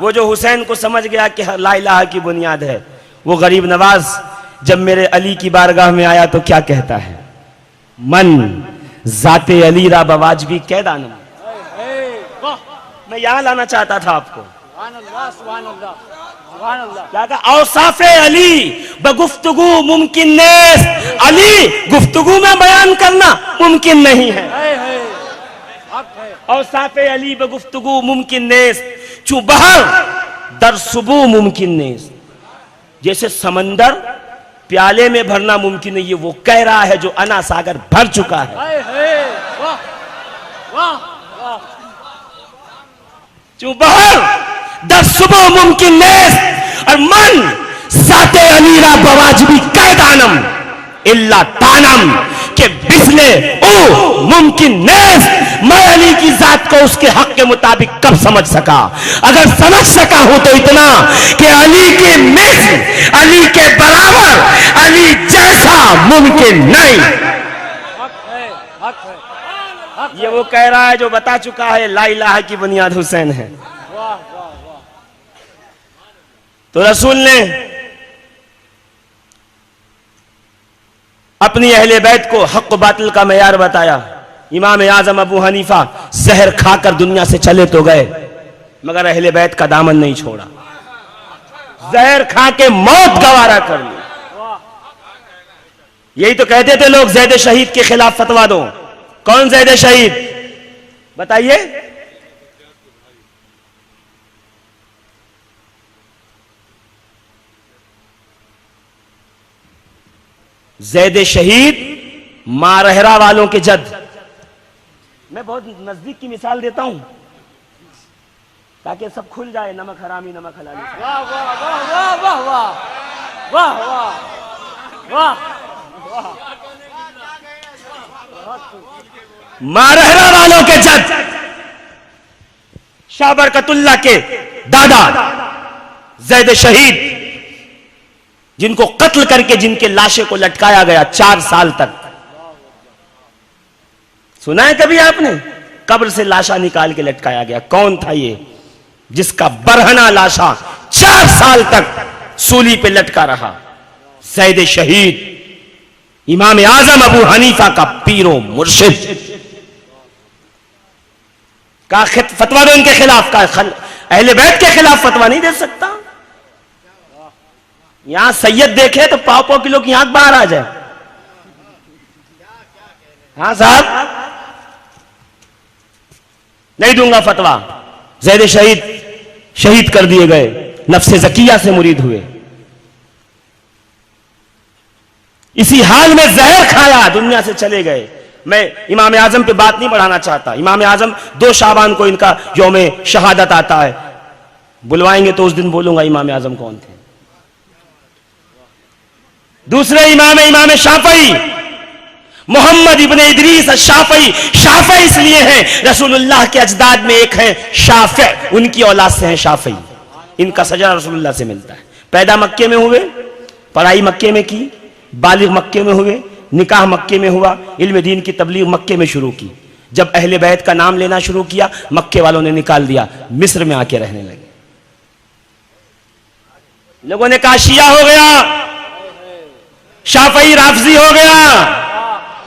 वो जो हुसैन को समझ गया कि ला इलाहा की बुनियाद है, वो गरीब नवाज जब मेरे अली की बारगाह में आया तो क्या कहता है, मन जाते अली रा बवाजबी कैदानम। मैं यहां लाना चाहता था आपको। क्या कहा, औसाफे अली बगुफ्तगू मुमकिन नेस, अली गुफ्तगू में बयान करना मुमकिन नहीं है। औसाफे अली बगुफ्तगू मुमकिन नेस, चू बहर दर सुबू मुमकिन नेस। जैसे समंदर प्याले में भरना मुमकिन नहीं है, वो कह रहा है जो अना सागर भर चुका है। चू बहर दर सुबह मुमकिन नेस, और मन साते अलीरा बवाजबी कैदानम इल्ला तानम के बिस्ले ओ मुमकिन नेस। मैं अली की जात को उसके हक के मुताबिक कब समझ सका, अगर समझ सका हूं तो इतना कि अली के मिस्र, अली के बराबर, अली जैसा मुमकिन नहीं। ये वो कह रहा है जो बता चुका है ला इलाहा की बुनियाद हुसैन है। तो रसूल ने अपनी अहले बैत को हक बातिल का मेयार बताया। इमाम आजम अबू हनीफा जहर खाकर दुनिया से चले तो गए, मगर अहले बैत का दामन नहीं छोड़ा, जहर खा के मौत गवारा कर ली। यही तो कहते थे लोग, ज़ैद शहीद के खिलाफ फतवा दो। कौन ज़ैद शहीद बताइए? ज़ैद शहीद मारहरा वालों के जद। मैं बहुत नजदीक की मिसाल देता हूं ताकि सब खुल जाए, नमक हरामी नमक हलाली। वाह वाह वाह वाह वाह वाह वाह वाह वाह। मारहरा वालों के जद शाह बरकतुल्लाह के दादा ज़ैद शहीद, जिनको कत्ल करके जिनके लाशें को लटकाया गया 4 साल तक। सुना है कभी आपने? कब्र से लाशा निकाल के लटकाया गया। कौन था ये जिसका बरहना लाशा 4 साल तक सूली पे लटका रहा? ज़ैद शहीद, इमाम आजम अबू हनीफा का पीरो मुर्शिद का फतवा दो इनके खिलाफ का। अहले बैत के खिलाफ फतवा नहीं दे सकता। यहां सैयद देखे तो पाव किलो की आंख बाहर आ जाए। हाँ साहब, नहीं दूंगा फतवा। ज़ैद शहीद शहीद कर दिए गए, नफ्से ज़किया से मुरीद हुए, इसी हाल में जहर खाया, दुनिया से चले गए। मैं इमाम आजम पे बात नहीं बढ़ाना चाहता। इमाम आजम 2 शाबान को इनका यौमे शहादत आता है। बुलवाएंगे तो उस दिन बोलूंगा इमाम आजम कौन थे। दूसरे इमाम शाफई, मोहम्मद इब्ने इदरीस शाफई। शाफई इसलिए हैं, रसूलुल्लाह के अजदाद में एक है शाफे, उनकी औलाद से हैं शाफई। इनका सजरा रसूलुल्लाह से मिलता है। पैदा मक्के में हुए, पढ़ाई मक्के में की, बालिग मक्के में हुए, निकाह मक्के में हुआ, इल्म दीन की तबलीग मक्के में शुरू की। जब अहले बैत का नाम लेना शुरू किया, मक्के वालों ने निकाल दिया, मिस्र में आके रहने लगे। लोगों ने कहा शिया हो गया, शाफई राफजी हो गया।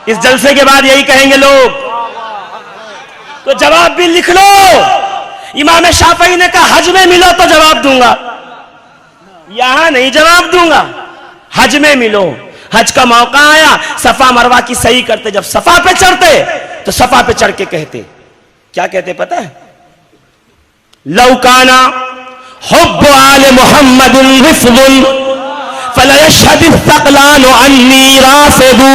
इस जलसे के बाद यही कहेंगे लोग, तो जवाब भी लिख लो। इमाम शाफई ने कहा हज में मिलो तो जवाब दूंगा, यहां नहीं जवाब दूंगा, हज में मिलो। हज का मौका आया, सफा मरवा की सही करते, जब सफा पे चढ़ते तो सफा पे चढ़ के कहते, क्या कहते पता है? लौकाना हुब्बु आले मुहम्मदिन रिफदुन फलयशहदिस सक़लानु अन्नी राफ़िदू।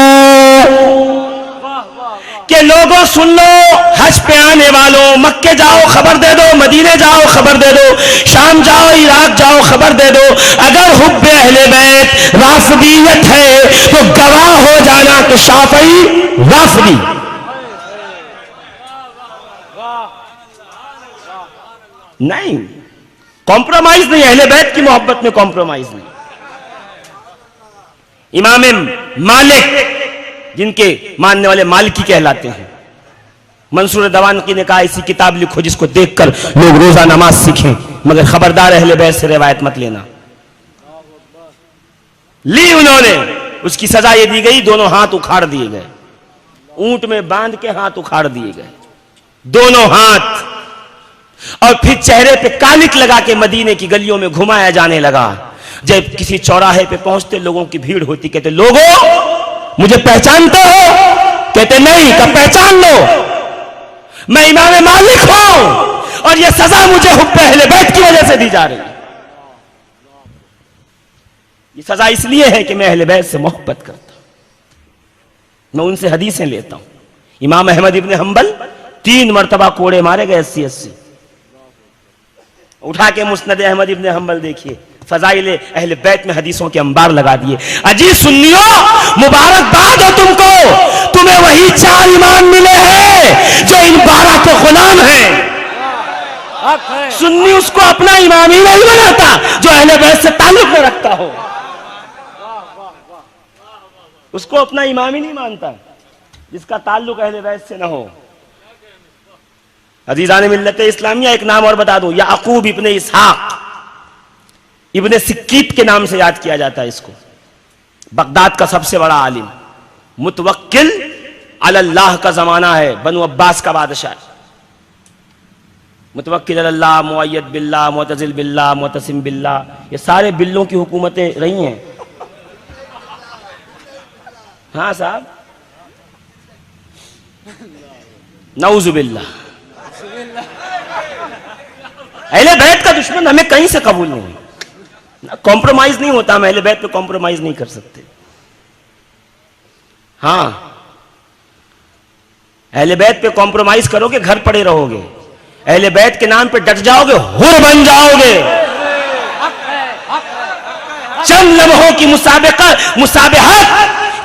के लोगों सुन लो, हज पे आने वालों, मक्के जाओ खबर दे दो, मदीने जाओ खबर दे दो, शाम जाओ इराक जाओ खबर दे दो। अगर हुब्बे अहले बैत राफिदियत है तो गवाह हो जाना कि शाफई राफिदी। नहीं, कॉम्प्रोमाइज नहीं, अहले बैत की मोहब्बत में कॉम्प्रोमाइज नहीं। इमाम मालिक, जिनके मानने वाले मालिकी कहलाते हैं, मंसूर दवानकी ने कहा ऐसी किताब लिखो जिसको देखकर लोग रोजा नमाज सीखें, मगर खबरदार अहले बैत से रिवायत मत लेना। ली उन्होंने, उसकी सजा ये दी गई, दोनों हाथ उखाड़ दिए गए, ऊंट में बांध के हाथ उखाड़ दिए गए, दोनों हाथ, और फिर चेहरे पे कालिक लगा के मदीने की गलियों में घुमाया जाने लगा। जब किसी चौराहे पे पहुंचते लोगों की भीड़ होती, कहते लोगों मुझे पहचानते हो? कहते नहीं। कब पहचान लो, मैं इमाम मालिक हूं और यह सजा मुझे हुब्बे अहले बैत की वजह से दी जा रही है। ये सजा इसलिए है कि मैं अहले बैत से मोहब्बत करता हूं, मैं उनसे हदीसें लेता हूं। इमाम अहमद इब्ने हंबल 3 मरतबा कोड़े मारे गए, 80-80। उठा के मुस्नद अहमद इब्ने हंबल देखिए, फजाइले अहले बैत में हदीसों के अंबार लगा दिए। अजी सुन्नियों, मुबारकबाद हो तुमको, तुम्हें वही 4 इमाम मिले हैं जो इन 12 के गुलाम हैं। सुन्नी उसको अपना इमाम ही नहीं बनाता जो अहले बैत से ताल्लुक न रखता हो, उसको अपना इमाम ही नहीं मानता जिसका ताल्लुक अहले बैत से न हो। अजीजान मिल्लत इस्लामिया, एक नाम और बता दूं, याकूब इब्ने इसहाक इब्ने सिक्कीत के नाम से याद किया जाता है इसको। बगदाद का सबसे बड़ा आलिम, मुतवक्किल अल्लाह का जमाना है, बनु अब्बास का बादशाह। मुतवक्किल अल्लाह, मुअय्यद बिल्लाह, मुअतजिल बिल्लाह, मुअतसिम बिल्लाह, ये सारे बिल्लों की हुकूमतें रही हैं। हाँ साहब, नऊजुबिल्लाह। अहले बैत का दुश्मन हमें कहीं से कबूल नहीं, कॉम्प्रोमाइज नहीं होता, हम अहले बैत पे कॉम्प्रोमाइज नहीं कर सकते। हाँ, अहले बैत पे कॉम्प्रोमाइज करोगे घर पड़े रहोगे, अहले बैत के नाम पे डट जाओगे हुर बन जाओगे। चंद लम्हों की मुसाबहत,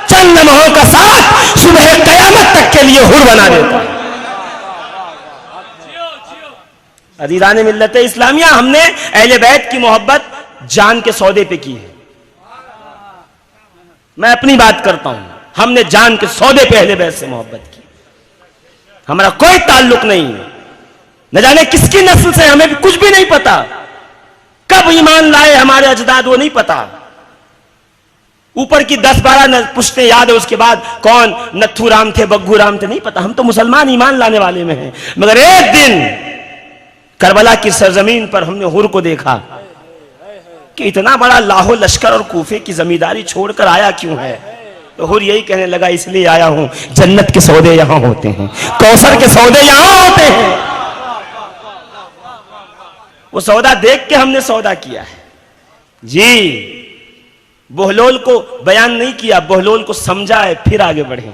चंद लम्हों का साथ सुबह कयामत तक के लिए हुर बना देता है। अजीज़ान मिल्लत इस्लामिया, हमने अहले बैत की मोहब्बत जान के सौदे पे की है। मैं अपनी बात करता हूं, हमने जान के सौदे पे अहले बैत से मोहब्बत की, हमारा कोई ताल्लुक नहीं है। न जाने किसकी नस्ल से, हमें भी कुछ भी नहीं पता, कब ईमान लाए हमारे अजदाद वो नहीं पता। ऊपर की 10-12 पुश्तें याद है, उसके बाद कौन नथु राम थे, बग्गू राम थे, नहीं पता। हम तो मुसलमान ईमान लाने वाले में हैं। मगर एक दिन करबला की सरजमीन पर हमने हुर को देखा कि इतना बड़ा लाहो लश्कर और कूफे की जमींदारी छोड़कर आया क्यों है? तो हुर यही कहने लगा, इसलिए आया हूं, जन्नत के सौदे यहां होते हैं, कौसर के सौदे यहां होते हैं। वो सौदा देख के हमने सौदा किया है जी। बोहलोल को बयान नहीं किया, बोहलोल को समझा है, फिर आगे बढ़े।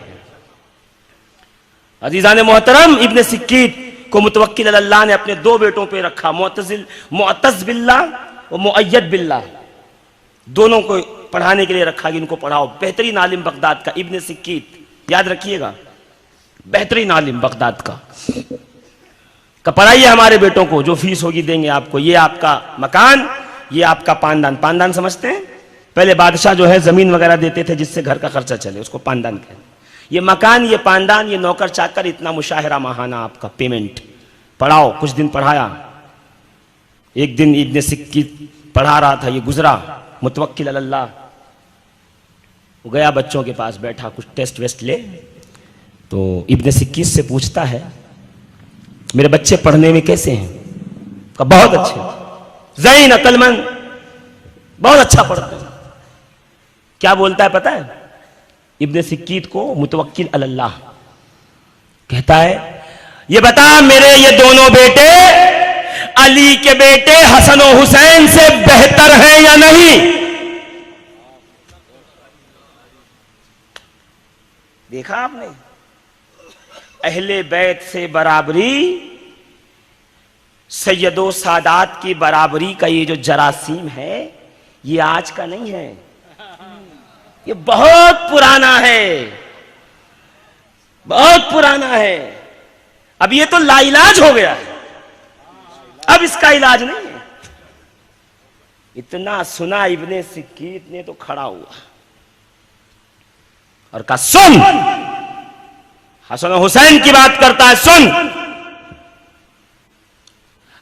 अजीजान मोहतरम, इब्ने सिक्कीत को मुतवक्किल अल्लाह ने अपने 2 बेटों पे रखा, मुअतज़ बिल्लाह और मुअय्यद बिल्लाह, दोनों को पढ़ाने के लिए रखा कि इनको पढ़ाओ। बेहतरीन आलिम बगदाद का इब्ने सिक्कीत, याद रखिएगा, बेहतरीन आलिम बगदाद का पढ़ाइए हमारे बेटों को, जो फीस होगी देंगे आपको। ये आपका मकान, ये आपका पानदान। पानदान समझते हैं? पहले बादशाह जो है जमीन वगैरह देते थे जिससे घर का खर्चा चले, उसको पानदान कहते हैं। ये मकान, ये पानदान, ये नौकर चाकर, इतना मुशाहिरा माहाना आपका पेमेंट। पढ़ाओ। कुछ दिन पढ़ाया। एक दिन इब्ने सिक्कीत पढ़ा रहा था, ये गुजरा, मुतवक्किल अल्लाह वो गया बच्चों के पास, बैठा, कुछ टेस्ट वेस्ट ले। तो इब्ने सिक्कीत से पूछता है, मेरे बच्चे पढ़ने में कैसे हैं? कहा बहुत अच्छे, ज़हीन अक्लमंद, बहुत अच्छा पढ़ते हैं। क्या बोलता है पता है इब्ने सिक्कीत को मुतवक्किल अल्लाह? कहता है, ये बता मेरे ये दोनों बेटे अली के बेटे हसन और हुसैन से बेहतर हैं या नहीं? देखा आपने, अहले बैत से बराबरी, सैयदो सादात की बराबरी का ये जो जरासीम है, ये आज का नहीं है, ये बहुत पुराना है, बहुत पुराना है। अब ये तो लाइलाज हो गया है, अब इसका इलाज नहीं है। इतना सुना इब्ने सिक्कीत ने तो खड़ा हुआ और कहा, सुन, हसन हुसैन की बात करता है, सुन,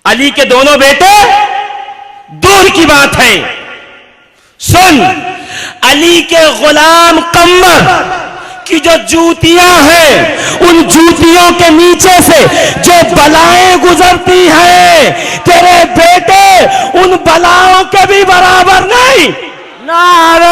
अली के दोनों बेटे दूर की बात है, सुन, अली के गुलाम कम्मर की जो जूतियां हैं, उन जूतियों के नीचे से जो बलाएं गुजरती हैं, तेरे बेटे उन बलाओं के भी बराबर नहीं। नारे